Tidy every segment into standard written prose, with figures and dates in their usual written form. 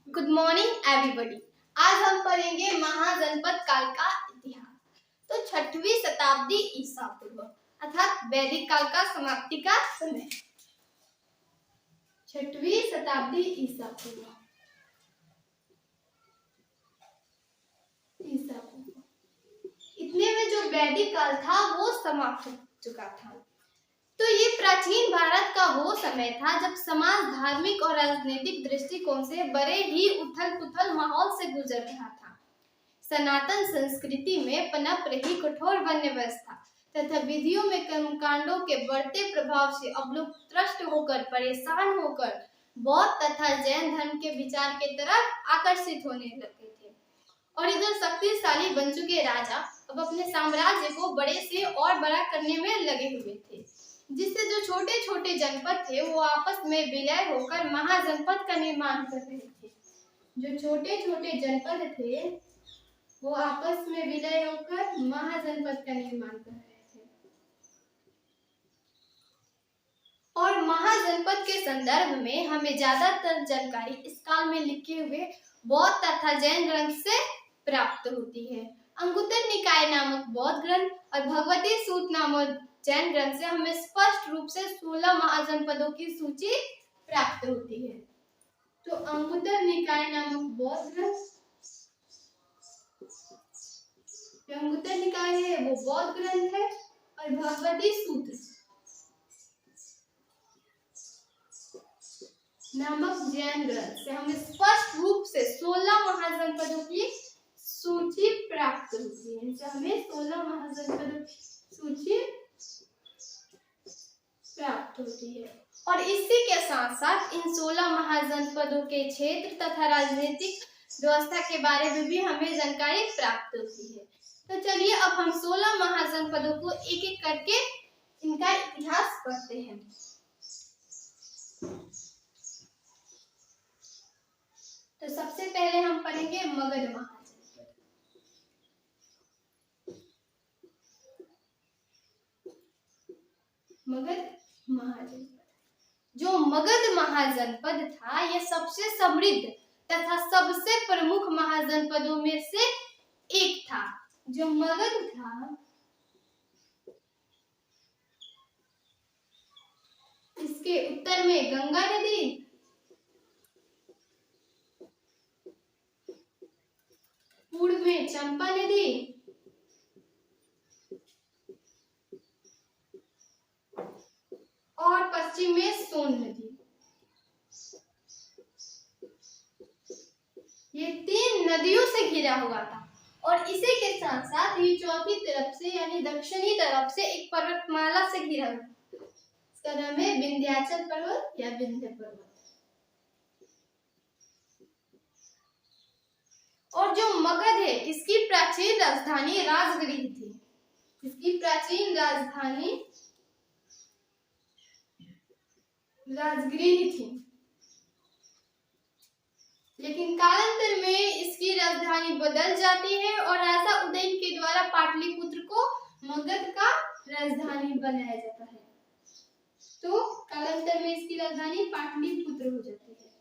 Good morning everybody. आज हम पढ़ेंगे महाजनपद काल का इतिहास। तो 6वीं शताब्दी ईसा पूर्व अर्थात वैदिक काल का समाप्ति का समय। 6वीं शताब्दी ईसा पूर्व। इतने में जो वैदिक काल था वो समाप्त हो चुका था। तो ये प्राचीन भारत का वो समय था जब समाज धार्मिक और राजनीतिक दृष्टिकोण से बड़े ही उथल-पुथल माहौल से गुजर रहा था। सनातन संस्कृति में पनप रही कठोर वर्ण व्यवस्था तथा विधियों में कर्मकांडों के बढ़ते प्रभाव से अब लोग त्रस्त होकर परेशान होकर बौद्ध तथा जैन धर्म के विचार के तरफ आकर्षित होने लगे थे। और इधर शक्तिशाली बन चुके राजा अब अपने साम्राज्य को बड़े से और बड़ा करने में लगे हुए थे, जिससे जो छोटे छोटे जनपद थे वो आपस में विलय होकर महाजनपद का निर्माण कर रहे थे। जो छोटे छोटे जनपद थे वो आपस में विलय होकर महाजनपद का निर्माण कर रहे थे। और महाजनपद के संदर्भ में हमें ज्यादातर जानकारी इस काल में लिखे हुए बौद्ध तथा जैन ग्रंथ से प्राप्त होती है। अंगुत्तर निकाय नामक बौद्ध ग्रंथ और भगवती सूत्र नामक जैन ग्रंथ से हमें स्पष्ट रूप से 16 महाजनपदों की सूची प्राप्त होती है। तो अंगुत्तर निकाय नामक बौद्ध ग्रंथ, जो अंगुत्तर निकाय है वो बौद्ध ग्रंथ है, और भगवती सूत्र नामक जैन ग्रंथ से हमें स्पष्ट रूप से 16 महाजनपदों की सूची प्राप्त होती है। इनसे हमें 16 महाजनपदों की सूची प्राप्त होती है। और इसी के साथ साथ इन 16 महाजनपदों के क्षेत्र तथा राजनीतिक व्यवस्था के बारे में भी हमें जानकारी प्राप्त होती है। तो चलिए अब हम 16 महाजनपदों को एक एक करके इनका इतिहास पढ़ते हैं। तो सबसे पहले हम पढ़ेंगे मगध महाजनपद। मगध महाजनपद, जो मगध महाजनपद था यह सबसे समृद्ध तथा सबसे प्रमुख महाजनपदों में से एक था। जो मगध था इसके उत्तर में गंगा नदी, पूर्व में चंपा नदी, और पश्चिम में सोन नदी। ये 3 नदियों से घिरा हुआ था। और इसी के साथ साथ ये चौथी तरफ से यानी दक्षिणी तरफ से एक पर्वतमाला से घिरा हुआ है। इसका नाम है विंध्याचल पर्वत या विंध्य पर्वत। और जो मगध है इसकी प्राचीन राजधानी राजगृह थी। इसकी प्राचीन राजधानी राजगृह थी, लेकिन कालांतर में इसकी राजधानी बदल जाती है और राजा उदयन के द्वारा पाटलिपुत्र को मगध का राजधानी बनाया जाता है। तो कालांतर में इसकी राजधानी पाटलिपुत्र हो जाती है।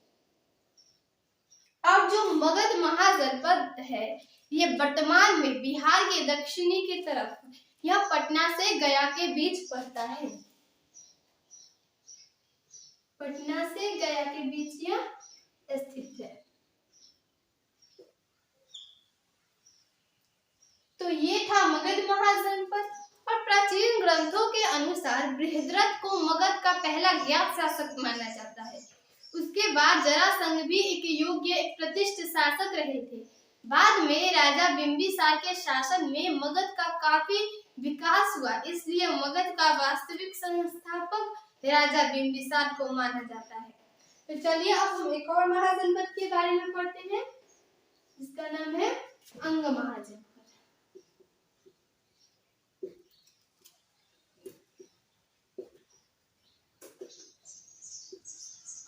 अब जो मगध महाजनपद है ये वर्तमान में बिहार के दक्षिणी की तरफ, यह पटना से गया के बीच पड़ता है। पटना से गया के बीच यह स्थित है। तो ये था मगध महाजनपद। और प्राचीन ग्रंथों के अनुसार बृहद्रथ को मगध का पहला ज्ञात शासक माना जाता है। उसके बाद जरासंध भी एक प्रतिष्ठित शासक रहे थे। बाद में राजा बिंबिसार के शासन में मगध का काफी विकास हुआ, इसलिए मगध का वास्तविक संस्थापक राजा बिंबिसार को माना जाता है। तो चलिए अब हम एक और महाजनपद के बारे में पढ़ते हैं, जिसका नाम है अंग महाजनपद।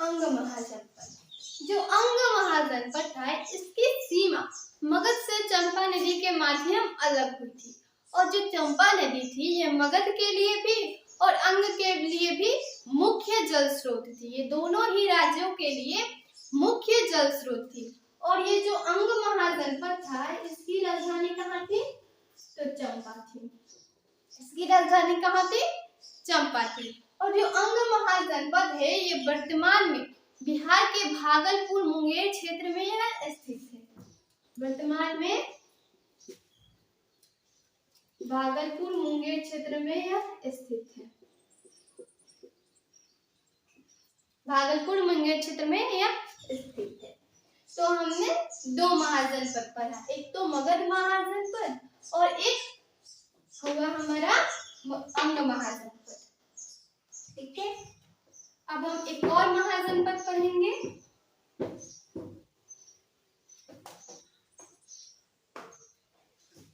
अंग महाजनपद, जो अंग महाजनपद था इसकी सीमा मगध से चंपा नदी के माध्यम अलग हुई थी। और जो चंपा नदी थी ये मगध के लिए भी और अंग के लिए भी मुख्य जल स्रोत थी। ये दोनों ही राज्यों के लिए मुख्य जल स्रोत थी। और ये जो अंग महाजनपद था इसकी राजधानी कहाँ थी? तो चंपा थी। इसकी राजधानी कहाँ थी? चंपा थी। और जो अंग महाजनपद है ये वर्तमान में बिहार के भागलपुर मुंगेर क्षेत्र में यह स्थित है। वर्तमान में भागलपुर मुंगेर क्षेत्र में यह स्थित है। भागलपुर मुंगेर क्षेत्र में यह स्थित है। तो हमने दो महाजनपद पढ़ा, एक तो मगध महाजनपद और एक हुआ हमारा अंग महाजनपद। ठीक है, अब हम एक और महाजनपद पढ़ेंगे।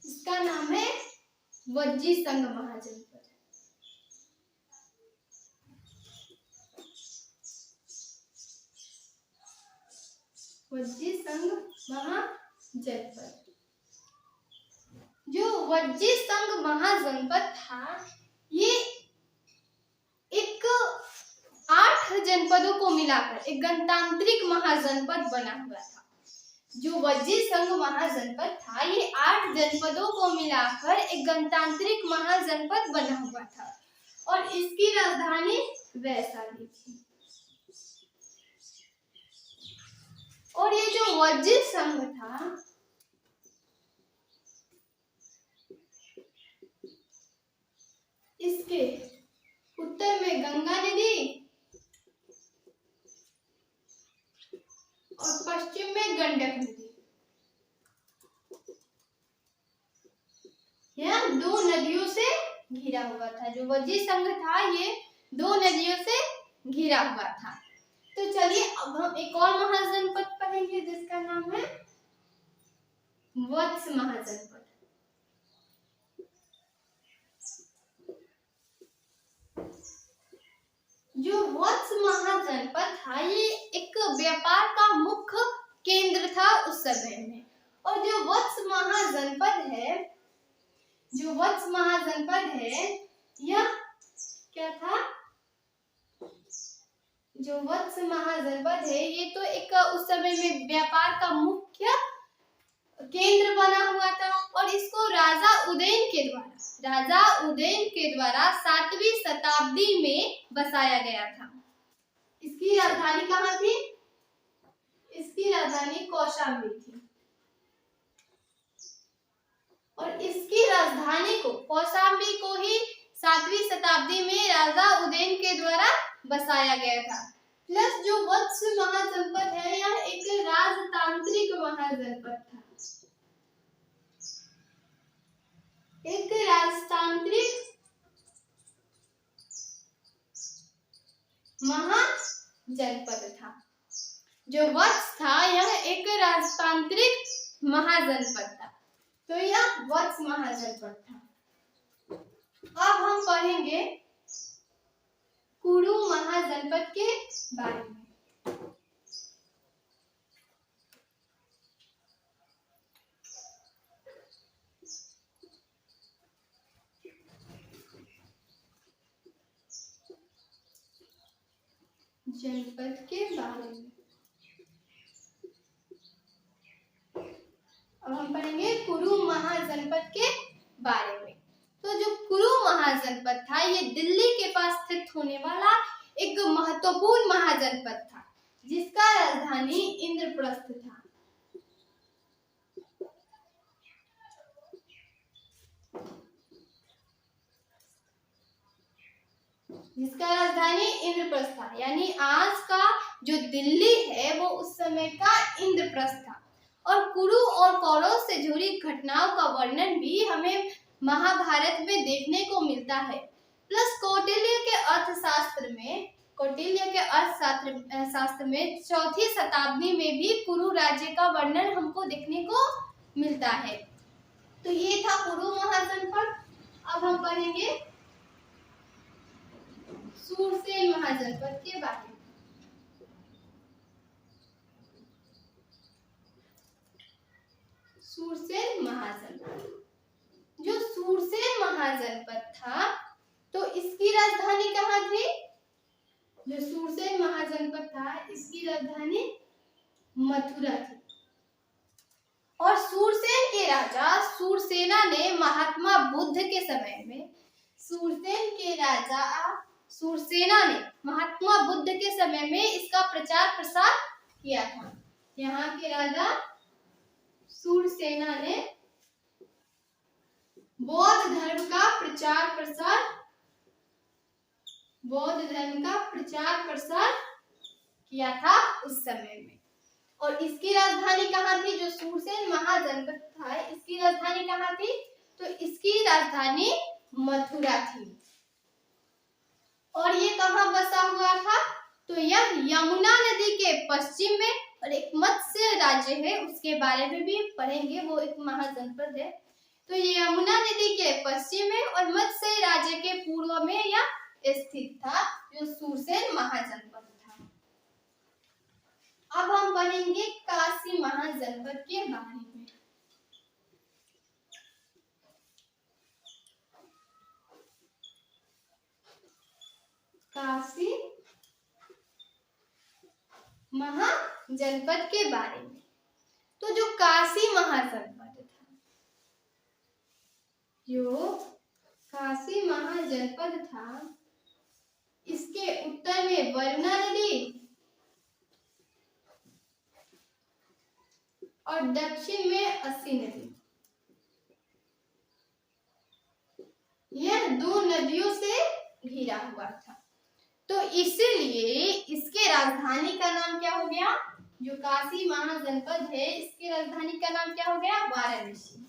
इसका नाम है वज्जी संघ महाजनपद। वज्जी संघ महाजनपद। जो वज्जी संघ महाजनपद था ये एक 8 जनपदों को मिलाकर एक गणतांत्रिक महाजनपद बना हुआ था। जो वज्जी संघ महाजनपद था ये 8 जनपदों को मिलाकर एक गणतांत्रिक महाजनपद बना हुआ था और इसकी राजधानी वैशाली थी। और ये जो वज्जी संघ था इसके उत्तर में गंगा नदी और पश्चिम में गंडक नदी, यह 2 नदियों से घिरा हुआ था। जो वज्जी संघ था ये 2 नदियों से घिरा हुआ था। तो चलिए अब हम एक और महाजनपद पढ़ेंगे जिसका नाम है वत्स महाजनपद। जो वत्स महाजनपद था ये एक व्यापार का मुख्य केंद्र था उस समय में। और जो वत्स महाजनपद है, जो वत्स महाजनपद है यह क्या था? जो वत्स महाजनपद है ये तो एक उस समय में व्यापार का मुख्य केंद्र बना हुआ था और इसको राजा उदयन के द्वारा 7वीं शताब्दी में बसाया गया था। इसकी राजधानी कहाँ थी? इसकी राजधानी कौशाम्बी थी। और इसकी राजधानी को कौशाम्बी को ही 7वीं शताब्दी में राजा उदयन के द्वारा बसाया गया था। प्लस जो वत्स महाजनपद है यह एक राजतांत्रिक महाजनपद था। एक राजतांत्रिक महाजनपद था। जो वत्स था यह एक राजतांत्रिक महाजनपद था। तो यह वत्स महाजनपद था। अब हम पढ़ेंगे कुरु महाजनपद के बारे में। जनपद के बारे में अब हम पढ़ेंगे कुरु महाजनपद के बारे में। तो जो कुरु महाजनपद था ये दिल्ली के पास स्थित होने वाला एक महत्वपूर्ण महाजनपद था जिसका राजधानी इंद्रप्रस्थ था। जिसका राजधानी इंद्रप्रस्थ था, यानी आज का जो दिल्ली है वो उस समय का इंद्रप्रस्थ था। और कुरु और कौरव से जुड़ी घटनाओं का वर्णन भी हमें महाभारत में देखने को मिलता है। प्लस कौटिल्य के अर्थशास्त्र में 4वीं शताब्दी में भी कुरु राज्य का वर्णन हमको देखने को मिलता है। तो ये था कुरु महाजनपद। अब हम पढ़ेंगे सूरसेन महाजनपद के बारे में। सूरसेन महाजनपद, जो सूरसेन महाजनपद था तो इसकी राजधानी कहाँ थी? जो सूरसेन महाजनपद था इसकी राजधानी मथुरा थी। और सूरसेन के राजा सूरसेना ने महात्मा बुद्ध के समय में सूरसेना ने महात्मा बुद्ध के समय में इसका प्रचार प्रसार किया था। यहाँ के राजा सूरसेना ने बौद्ध धर्म का प्रचार प्रसार किया था उस समय में। और इसकी राजधानी कहाँ थी? जो सूरसेन महाजनपद था, इसकी राजधानी कहाँ थी? तो इसकी राजधानी मथुरा थी। और ये कहाँ बसा हुआ था? तो यह यमुना नदी के पश्चिम में, और एक मत्स्य राज्य है उसके बारे में भी पढ़ेंगे, वो एक महाजनपद है। तो ये यमुना नदी के पश्चिम में और मत्स्य राज्य के पूर्व में यह स्थित था, जो सूरसेन महाजनपद था। अब हम पढ़ेंगे काशी महाजनपद के बारे में। काशी महाजनपद के बारे में। तो जो काशी महाजनपद था, इसके उत्तर में वरुणा नदी और दक्षिण में अस्सी नदी, यह दो नदियों से घिरा हुआ था। तो इसलिए इसके राजधानी का नाम क्या हो गया? जो काशी महाजनपद है, इसकी राजधानी का नाम क्या हो गया? वाराणसी।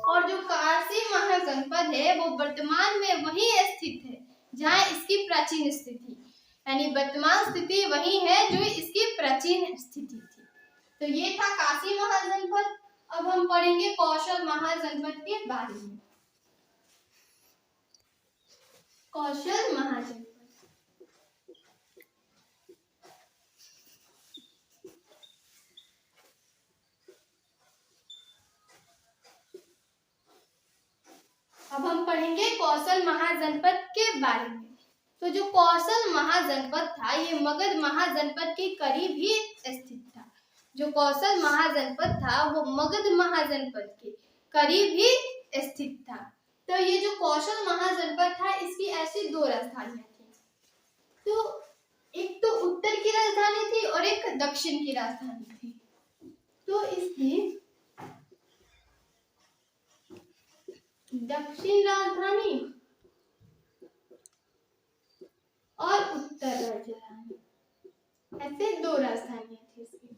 और जो काशी महाजनपद है वो वर्तमान में वही स्थित है जहाँ इसकी प्राचीन स्थिति, यानी वर्तमान स्थिति वही है जो इसकी प्राचीन स्थिति थी। तो ये था काशी महाजनपद। अब हम पढ़ेंगे कौशल महाजनपद के बारे में। कौशल महाजनपद, अब हम पढ़ेंगे कौशल महाजनपद के बारे में। तो जो कौशल महाजनपद था, ये मगध महाजनपद के करीब ही स्थित था। जो कौशल महाजनपद था वो मगध महाजनपद के करीब ही स्थित था। तो ये जो कौशल महाजनपद था, इसकी ऐसी दो राजधानियां थी। तो एक तो उत्तर की राजधानी थी और एक दक्षिण की राजधानी थी। तो इसकी दक्षिण राजधानी और उत्तर राजधानी, ऐसे दो राजधानियां थी इसकी।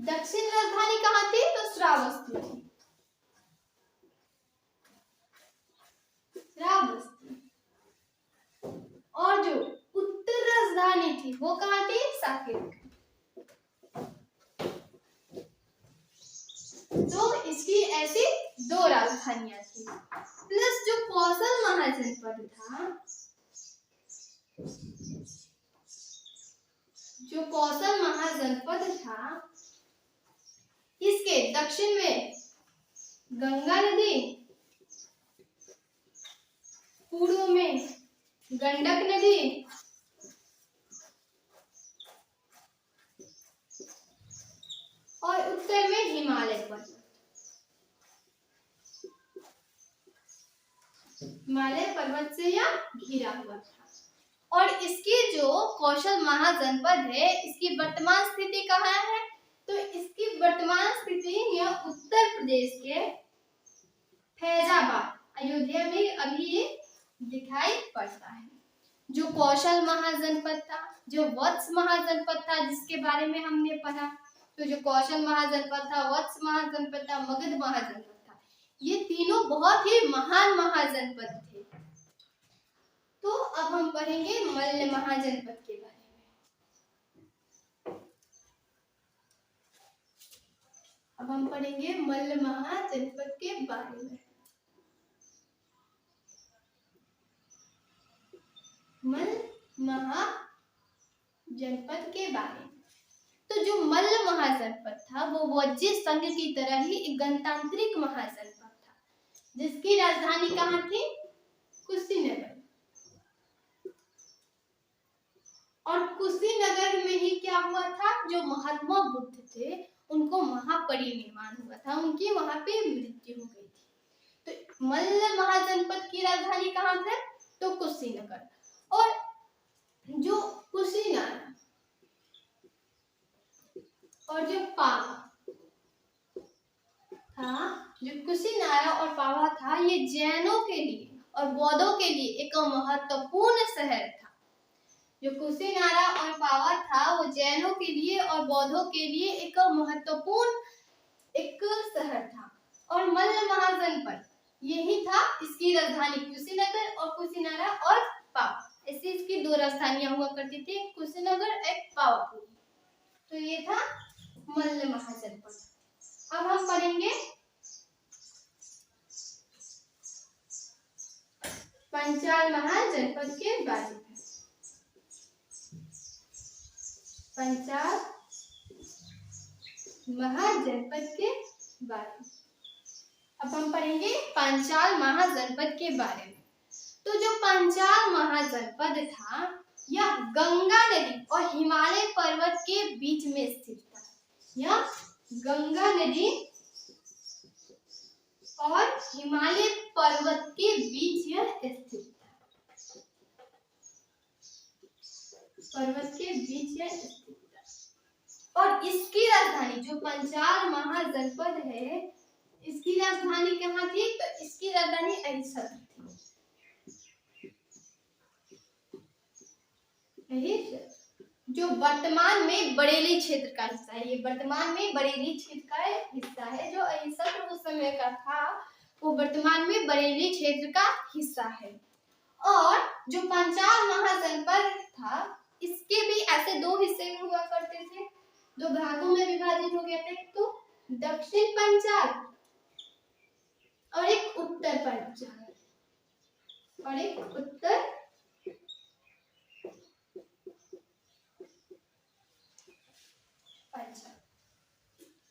दक्षिण राजधानी कहाँ थी? तो श्रावस्ती थी। और जो उत्तर राजधानी थी वो कहाँ थी? साकेत। तो इसकी ऐसी दो राजधानियां थी। प्लस जो कौशल महाजनपद था, इसके दक्षिण में गंगा नदी, पूर्व में गंडक नदी और उत्तर में हिमालय पर्वत से यह घिरा हुआ था। और इसकी जो कौशल महाजनपद है, इसकी वर्तमान स्थिति कहाँ है? तो इसकी वर्तमान स्थिति यह उत्तर प्रदेश के फैजाबाद, अयोध्या में अभी ये दिखाई पड़ता है। जो कौशल महाजनपद था, जो वत्स महाजनपद था जिसके बारे में हमने पढ़ा, तो जो कौशल महाजनपद था, वत्स महाजनपद था, मगध महाजनपद था, ये तीनों बहुत ही महान महाजनपद थे। तो अब हम पढ़ेंगे मल्ल महाजनपद के बारे में। अब हम पढ़ेंगे मल्ल महाजनपद के बारे में। मल्ल महाजनपद के बारे में। तो जो मल्ल महाजनपद था वो वज्र संघ की तरह ही एक गणतांत्रिक महाजनपद था। जिसकी राजधानी कहाँ थी? कुशीनगर। और कुशीनगर में ही क्या हुआ था, जो महात्मा बुद्ध थे उनको महापरिनिर्वाण हुआ था, उनकी वहां पे मृत्यु हो गई थी। तो मल्ल महाजनपद की राजधानी कहाँ है? तो कुशीनगर। और जो कुशीनगर और जो पावा था, जो कुशीनगर और पावा था, ये जैनों के लिए और बौद्धों के लिए एक महत्वपूर्ण शहर था। जो कुशीनगर और पावा था वो जैनों के लिए और बौद्धों के लिए एक महत्वपूर्ण एक शहर था। और मल्ल महाजनपद यही था, इसकी राजधानी कुशीनगर और कुशीनगर और पावा, ऐसे इसकी दो राजधानियां हुआ करती थी, कुशीनगर एक पावापुरी। तो ये था मल्ल महाजनपद। अब हम पढ़ेंगे पंचाल महाजनपद के बारे में। पंचाल महाजनपद के बारे में अब हम पढ़ेंगे पंचाल महाजनपद के बारे में। तो जो पंचाल महाजनपद था यह गंगा नदी और हिमालय पर्वत के बीच में स्थित था। यह गंगा नदी और हिमालय पर्वत के बीच यह स्थित था। पर्वत के बीच यह स्थित था। और इसकी राजधानी जो पंचाल महाजनपद है, इसकी राजधानी कहाँ थी? तो इसकी राजधानी अहिंसा थी। जो वर्तमान में बरेली क्षेत्र का हिस्सा है, ये वर्तमान में बरेली क्षेत्र का हिस्सा है। जो अहिंसा उस समय का था वो वर्तमान में बरेली क्षेत्र का हिस्सा है। और जो पंचाल महाजनपद था इसके भी ऐसे दो हिस्से हुआ करते थे, दो भागों में विभाजित हो गए थे। तो दक्षिण पंचाल और एक उत्तर पंचाल और एक उत्तर पंचाल।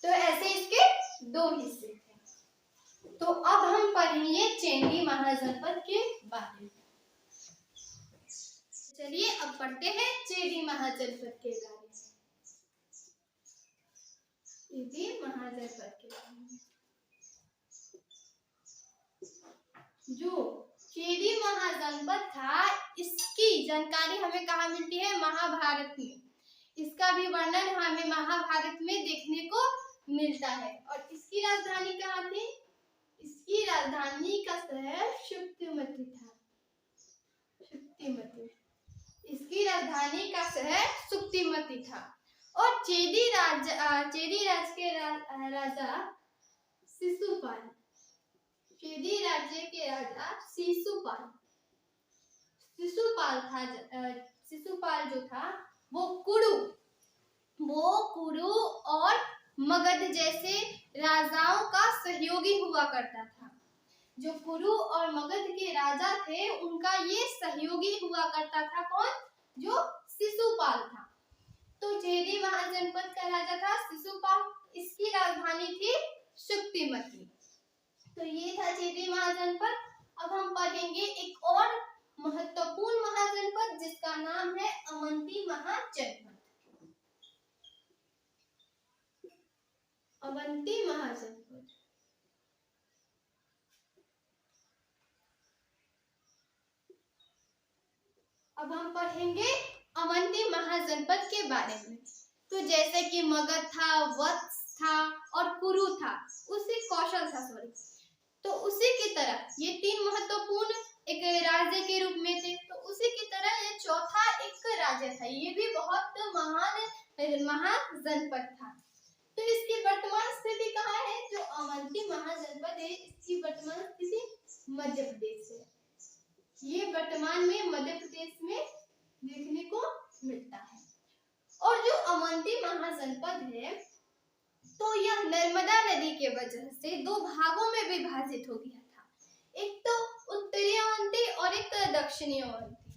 तो ऐसे इसके दो हिस्से थे। तो अब हम पढ़ेंगे चेंदी महाजनपद के बारे में। चलिए अब पढ़ते हैं चेदी महाजनपद के बारे में। चेदी महाजनपद के बारे में जो चेदी महाजनपद था इसकी जानकारी हमें कहाँ मिलती है? महाभारत में। इसका भी वर्णन हमें महाभारत में देखने को मिलता है। और इसकी राजधानी कहाँ थी? इसकी राजधानी का शहर शुक्तिमती था। शुक्तिमती, इसकी राजधानी का शहर शुक्तिमती था। और चेदी राज के राजा शिशुपाल, चेदी राज्य के राजा शिशुपाल शिशुपाल जो था वो कुरु और मगध जैसे राजाओं का सहयोगी हुआ करता था। जो कुरु और मगध के राजा थे उनका ये सहयोगी हुआ करता था। कौन? जो शिशुपाल था। तो चेदी महाजनपद का राजा था शिशुपाल, इसकी राजधानी थी शुक्तिमती। तो ये था चेदी महाजनपद। अब हम पढ़ेंगे एक और महत्वपूर्ण महाजनपद जिसका नाम है अवंती महाजनपद। अवंती महाजनपद। अब हम पढ़ेंगे अवंती महाजनपद के बारे में। तो जैसे कि मगध था, वत्स था और कुरु था, उसी कौशल था सॉरी, तो उसी की तरह ये तीन महत्वपूर्ण एक राज्य के रूप में थे। तो उसी की तरह ये चौथा एक राज्य था, ये भी बहुत महाजनपद था। तो इसकी वर्तमान स्थिति कहाँ है? जो अवंती महाजनपद है इसकी वर्तमान स्थिति मध्य प्रदेश है। ये वर्तमान में मध्य प्रदेश में देखने को मिलता है। और जो अवंती महाजनपद है तो यह नर्मदा नदी के वजह से दो भागों में विभाजित हो गया था, एक तो उत्तरी अवंती और एक दक्षिणी अवंती।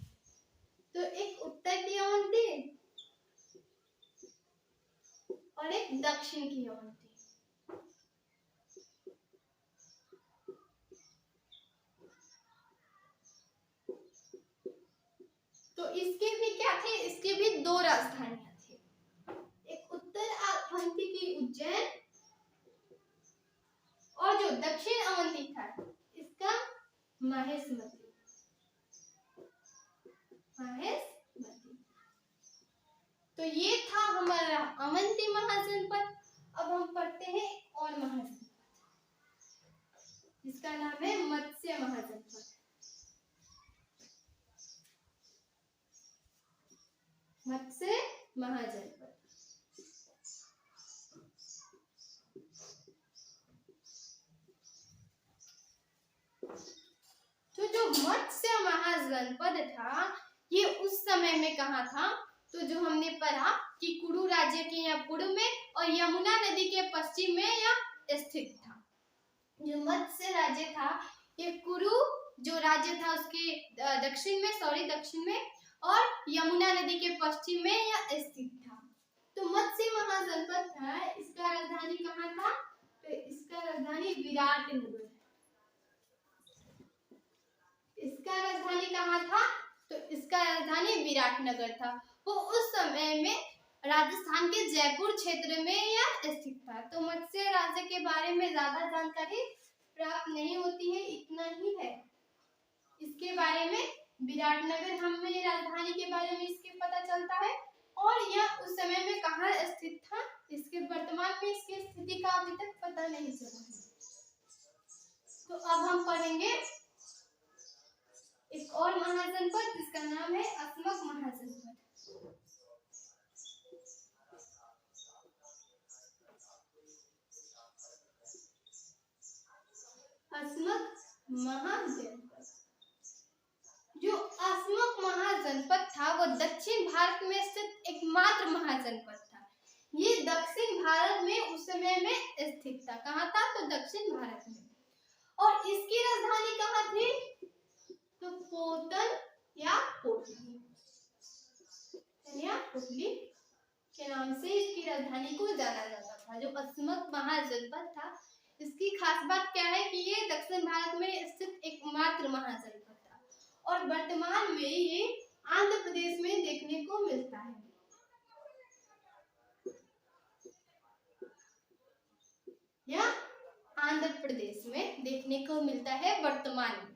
तो एक उत्तर की अवंती और एक दक्षिण की अवंती। इसकी भी 2 राजधानियां थी, एक उत्तर अवंती की उज्जैन और जो दक्षिण अवंती था इसका महेशमती। तो ये था हमारा अवंती महाजनपद। अब हम पढ़ते हैं और महाजनपद जिसका नाम है मत्स्य महाजनपद। मत्स्य महाजनपद तो जो मत्स्य महाजनपद था ये उस समय में कहाँ था, तो जो हमने पढ़ा कि कुरु राज्य के यहाँ पूर्व में और यमुना नदी के पश्चिम में यह स्थित था। जो मत्स्य राज्य था ये कुरु जो राज्य था उसके दक्षिण में और यमुना नदी के पश्चिम में यह स्थित था। तो मत्स्य महाजनपद था, इसका राजधानी कहाँ था, तो इसका राजधानी विराटनगर। इसका राजधानी कहाँ था, तो इसका राजधानी विराटनगर था। वो उस समय में राजस्थान के जयपुर क्षेत्र में यह स्थित था। तो मत्स्य राज्य के बारे में ज्यादा जानकारी प्राप्त नहीं होती है, इतना ही है इसके बारे में। विराटनगर हमें राजधानी के बारे में इसके पता चलता है और यह उस समय में कहाँ स्थित था, इसके वर्तमान में इसकी स्थिति का अभी तक पता नहीं चला है। तो अब हम पढ़ेंगे एक और महाजनपद जिसका नाम है अस्मक महाजनपद। अस्मक महाजनपद, जो अस्मक महाजनपद था वो दक्षिण भारत में स्थित एकमात्र महाजनपद था। ये दक्षिण भारत में उस समय में स्थित था। कहाँ था, तो दक्षिण भारत में। और इसकी राजधानी कहाँ थी, तो पोतन या पोटली के नाम से इसकी राजधानी को जाना जाता था। जो अस्मक महाजनपद था इसकी खास बात क्या है कि ये दक्षिण भारत में स्थित एकमात्र महाजनपद था और वर्तमान में ये आंध्र प्रदेश में देखने को मिलता है। या आंध्र प्रदेश में देखने को मिलता है वर्तमान में।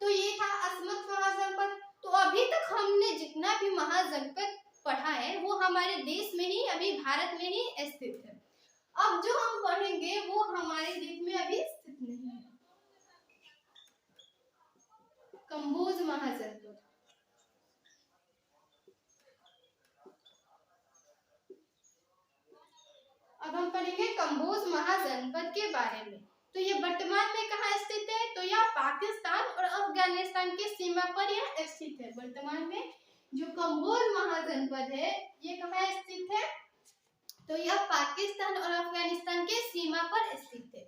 तो ये था अस्मक महाजनपद। तो अभी तक हमने जितना भी महाजनपद पढ़ा है वो हमारे देश में ही, अभी भारत में ही स्थित है। अब जो हम पढ़ेंगे वो हमारे देश में अभी स्थित नहीं है। कंबोज महाजनपद, अब हम पढ़ेंगे कंबोज महाजनपद के बारे में। तो ये वर्तमान में कहाँ स्थित है, तो यह पाकिस्तान और अफगानिस्तान की सीमा पर यह स्थित है। वर्तमान में जो कंबोज महाजनपद है ये कहाँ स्थित है, तो यह पाकिस्तान और अफगानिस्तान के सीमा पर स्थित है।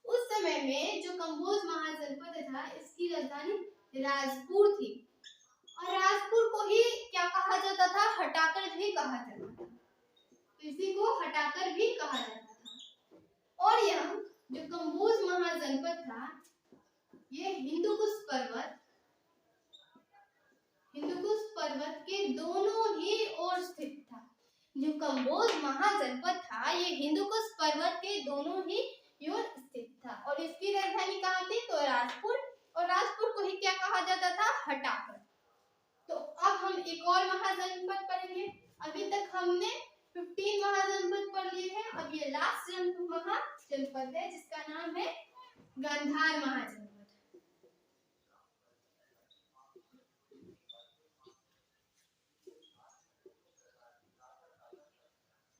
उस समय में जो कंबोज महाजनपद था इसकी राजधानी राजपुर थी और राजपुर को ही क्या कहा जाता था, हटाकर भी कहा जाता था। इसी को हटाकर भी कहा जाता था। और यह जो कंबोज महाजनपद था ये हिंदुकुश पर्वत के दोनों ही ओर स्थित था। जो कंबोज महाजनपद था ये हिंदुकुश पर्वत के दोनों ही ओर स्थित था और इसकी राजधानी कहाँ थी, तो राजपुर, और राजपुर को ही क्या कहा जाता था, हटाकर। तो अब हम एक और महाजनपद पढ़ेंगे। अभी तक हमने 15 महाजनपद पढ़ लिए हैं। अब ये लास्ट महाजनपद है जिसका नाम है गांधार महाजनपद।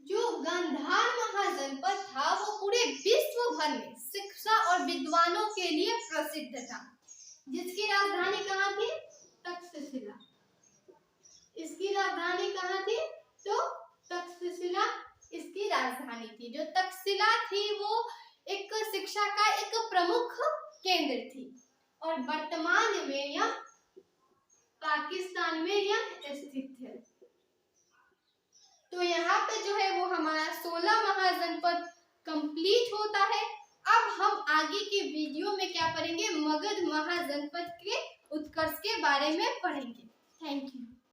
जो गांधार महाजनपद था वो पूरे विश्व भर में शिक्षा और विद्वानों के लिए प्रसिद्ध था, जिसकी राजधानी कहाँ थी, तक्षशिला। इसकी राजधानी कहाँ थी, तो तक्षशिला इसकी राजधानी थी। जो तक्षशिला थी वो एक शिक्षा का एक प्रमुख केंद्र थी और वर्तमान में यह पाकिस्तान में यह स्थित है। तो यहाँ पे जो है वो हमारा 16 महाजनपद कंप्लीट होता है। अब हम आगे के वीडियो में क्या पढ़ेंगे, मगध महाजनपद के उत्कर्ष के बारे में पढ़ेंगे। Thank you.